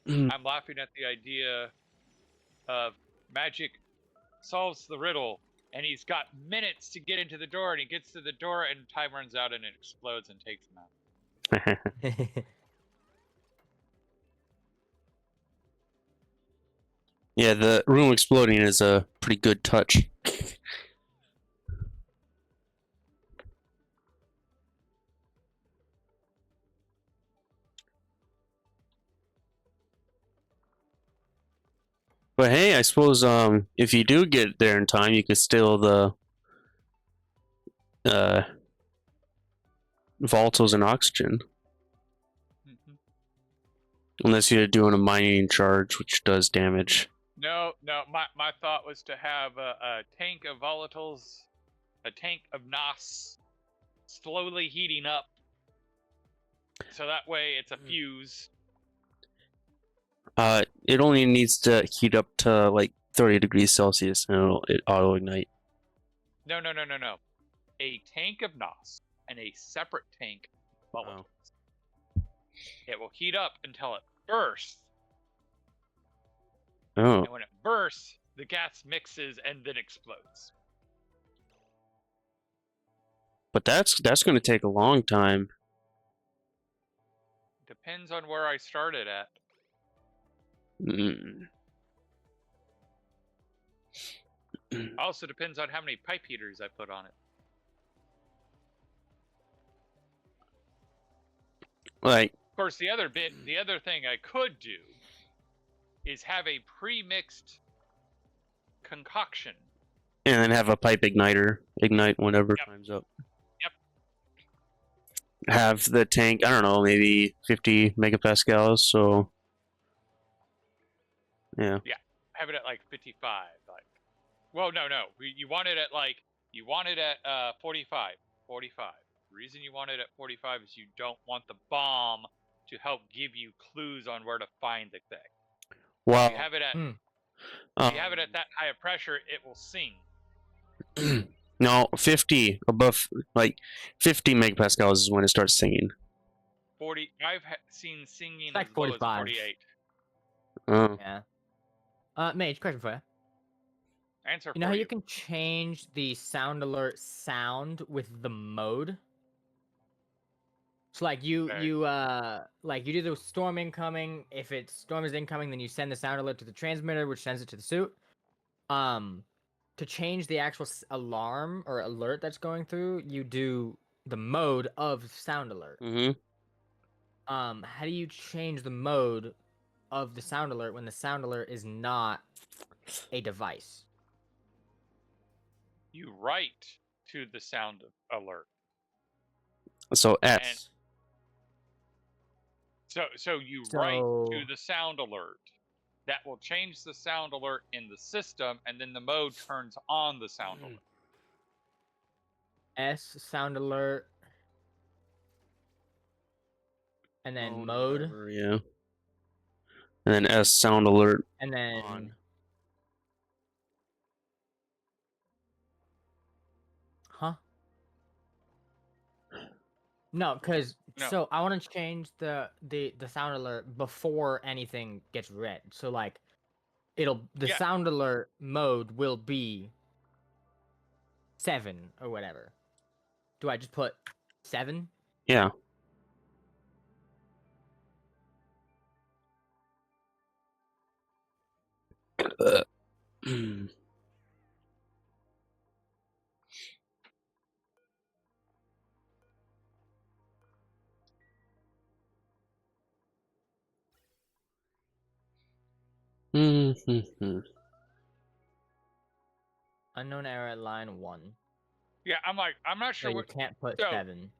I'm laughing at the idea of Magic solves the riddle, and he's got minutes to get into the door, and he gets to the door, and time runs out, and it explodes and takes him out. Yeah, the room exploding is a pretty good touch. But hey, I suppose if you do get there in time, you can steal the volatiles and oxygen. Unless you're doing a mining charge, which does damage. No, my thought was to have a tank of volatiles, a tank of NOS, slowly heating up. So that way it's a fuse. It only needs to heat up to like 30 degrees Celsius and it auto ignite. No. A tank of NOS and a separate tank of Molotovs. It will heat up until it bursts, Oh, and when it bursts, the gas mixes and then explodes. but that's going to take a long time. Depends on where I started at. Mm. Also depends on how many pipe heaters I put on it. Like, Of course, the other thing I could do is have a pre-mixed concoction. and then have a pipe igniter ignite whenever Yep. time's up. Yep. Have the tank, I don't know, maybe 50 megapascals. So, yeah. Have it at like 55. Well, no. You want it at 45. 45. The reason you want it at 45 is you don't want the bomb to help give you clues on where to find the thing. Wow. If you have it at that high of pressure, it will sing. No, 50 above, like 50 megapascals is when it starts singing. 40. I've seen singing Like as low as 45. 48. Oh, Yeah. Mage, question for you. Answer You know for how you. you can change the sound alert sound with the mode? So like you Okay. you do the storm incoming. If it's storm is incoming, then you send the sound alert to the transmitter, which sends it to the suit. To change the actual alarm or alert that's going through, you do the mode of sound alert. mm-hmm. How do you change the mode of the sound alert when the sound alert is not a device? You write to the sound alert. So S. So you write to So- the sound alert. That will change the sound alert in the system, and then the mode turns on the sound alert. S sound alert, and then or mode, whatever, yeah. And then S sound alert. and then on. huh? No, because No. so I want to change the sound alert before anything gets read. So like, the Yeah. sound alert mode will be 7 or whatever. Do I just put 7? Yeah. Mm-hmm. Unknown error at line 1. Yeah, I'm not So sure you what. can't put so- 7.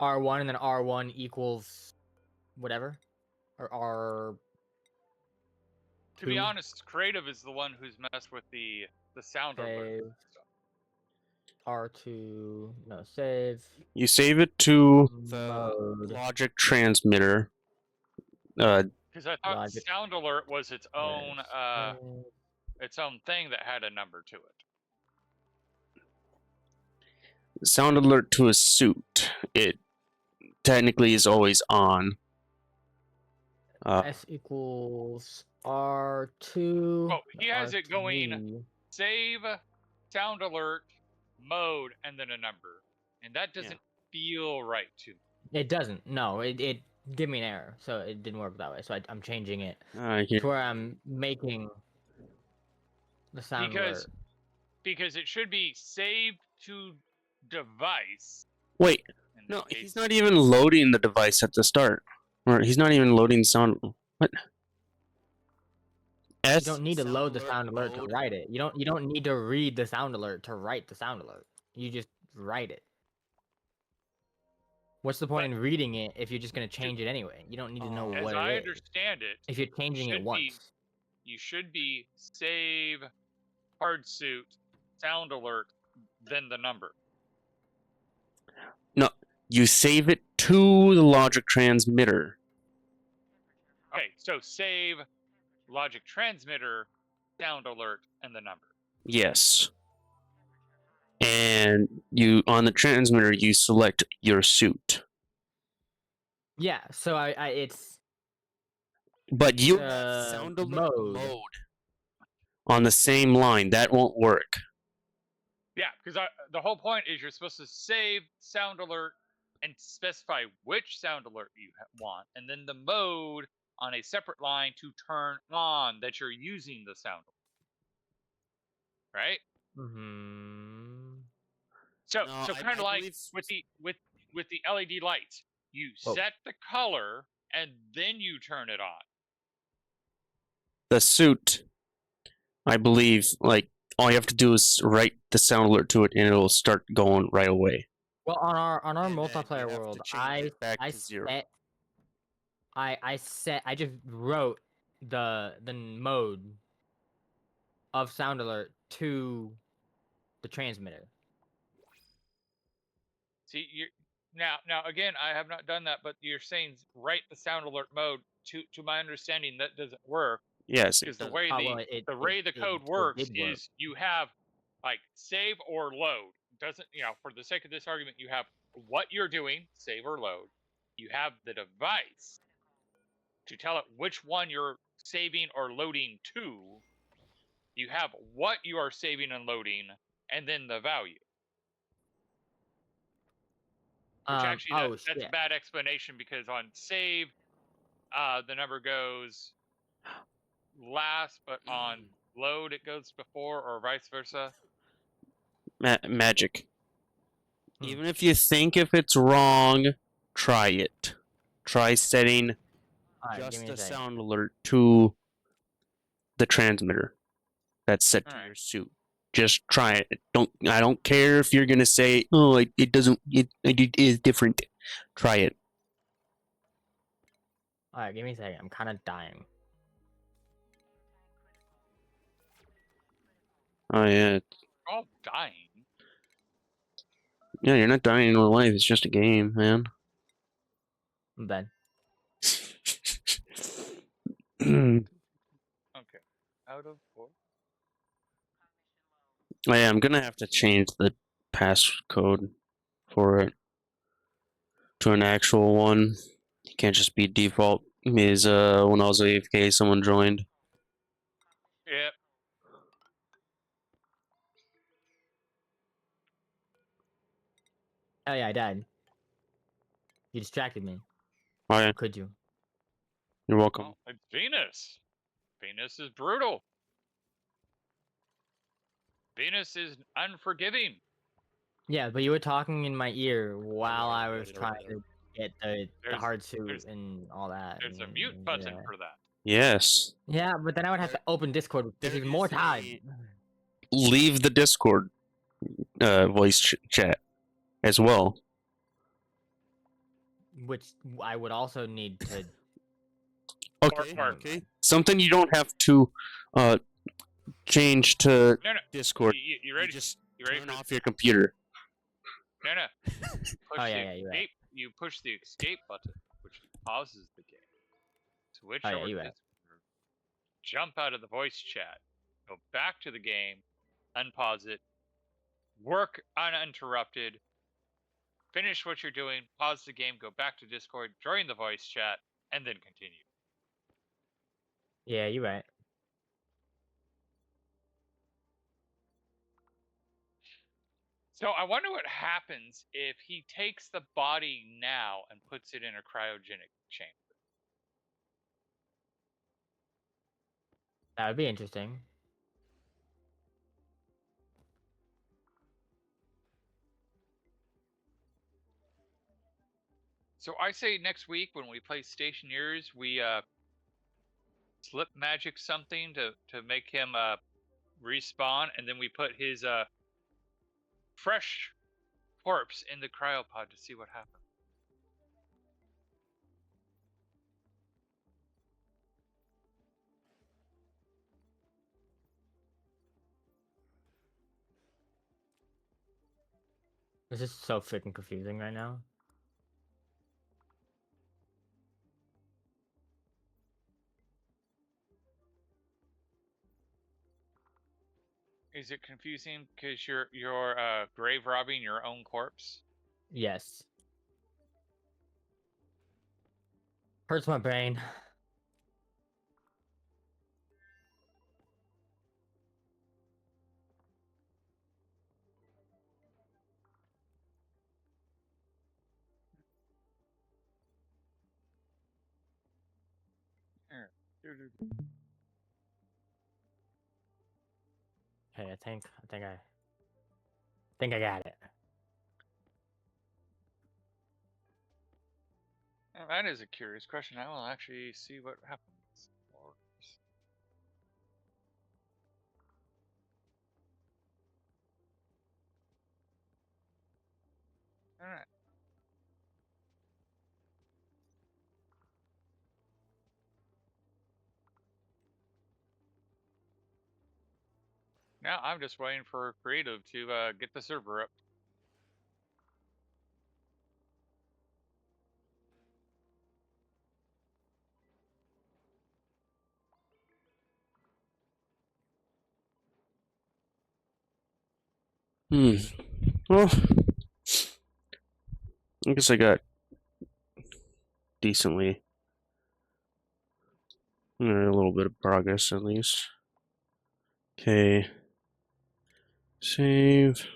R1 and then R1 equals whatever, or R. To be 2. honest, Creative is the one who's messed with the sound alert. Save. R2, no, save. You save it to the Mode. logic transmitter. Because I thought Logic. sound alert was its own Save. thing that had a number to it. Sound alert to a suit. It technically is always on. S equals R2. Oh, he has it going- R3. Save, sound alert, mode, and then a number, and that doesn't feel right to me. It doesn't. No, it gave me an error, so it didn't work that way. So I'm changing it Here. to where I'm making the sound Because- alert. Because it should be saved to device. Wait, in this no, case. he's not even loading the device at the start. Or he's not even loading sound. What? You S don't need to load the alert sound alert to mode? write it. You don't need to read the sound alert to write the sound alert. You just write it. What's the point in reading it if you're just gonna change it anyway? You don't need to know Oh. As what I it is. understand it, If you're changing should it be- once. you should be save, hard suit, sound alert, then the number. You save it to the logic transmitter. Okay, so save logic transmitter, sound alert, and the number. Yes. And you on the transmitter you select your suit. Yeah, so I it's But you have sound alert mode on the same line. That won't work. Yeah, because the whole point is you're supposed to save sound alert and specify which sound alert you want, and then the mode on a separate line to turn on that you're using the sound alert. Right? Mm-hmm. So No, so I kind of like believe- with the LED lights, you Whoa. set the color and then you turn it on. The suit, I believe, like all you have to do is write the sound alert to it, and it'll start going right away. Well, on our And then you multiplayer have to world, change it back to 0. I just wrote the mode of sound alert to the transmitter. See, you're now again, I have not done that, but you're saying write the sound alert mode. To my understanding, that doesn't work Yes, because it the does. way Oh, well, it the code works did work. is you have like save or load. Doesn't for the sake of this argument, you have what you're doing, save or load. You have the device to tell it which one you're saving or loading to. You have what you are saving and loading, and then the value. Which actually, that's a bad explanation because on save, the number goes last, but on load it goes before, or vice versa. Magic. Hmm. Even if you think if it's wrong, try it. Try setting Alright, give just me a a second. sound alert to the transmitter that's set to Alright. your suit. Just try it. I don't care if you're gonna say, "Oh, it doesn't. It is different." Try it. Alright, give me a second. I'm kind of dying. Oh yeah, All dying. yeah. You're not dying in real life. It's just a game, man. I'm dead. Okay. Out of 4. Oh, yeah, I'm gonna have to change the passcode for it to an actual one. It can't just be default. Is when I was AFK, someone joined. Yep. Oh yeah, I died. You distracted me. Oh yeah, Could you? you're welcome. Well, it's Venus. Venus is brutal. Venus is unforgiving. Yeah, but you were talking in my ear while I already was read it trying over to get the There's- hard suit there's- and all that. There's a and- mute and button yeah. for that. Yes. Yeah, but then I would have to open Discord, which there is more is time. Leave the Discord voice chat as well. Which I would also need to. Okay. Or- Okay. Something you don't have to change to No, no. Discord. You ready? You just You ready turn for off your computer. No, no. Push Oh, the yeah, you're right. escape. You push the escape button, which pauses the game. Switch Oh, yeah, over to you're right. Discord. Jump out of the voice chat. Go back to the game. Unpause it. Work uninterrupted. Finish what you're doing. Pause the game. Go back to Discord. Join the voice chat, and then continue. Yeah, you're right. So I wonder what happens if he takes the body now and puts it in a cryogenic chamber. That would be interesting. So I say next week when we play Stationeers, we slip magic something to make him respawn, and then we put his fresh corpse in the cryopod to see what happens. This is so freaking confusing right now. Is it confusing because you're grave robbing your own corpse? Yes. Hurts my brain. Okay, I think I got it. That is a curious question. I will actually see what happens. All right. Now I'm just waiting for creative to get the server up. Well, I guess I got decently a little bit of progress at least. Okay. Save.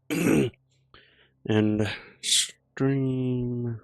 And stream.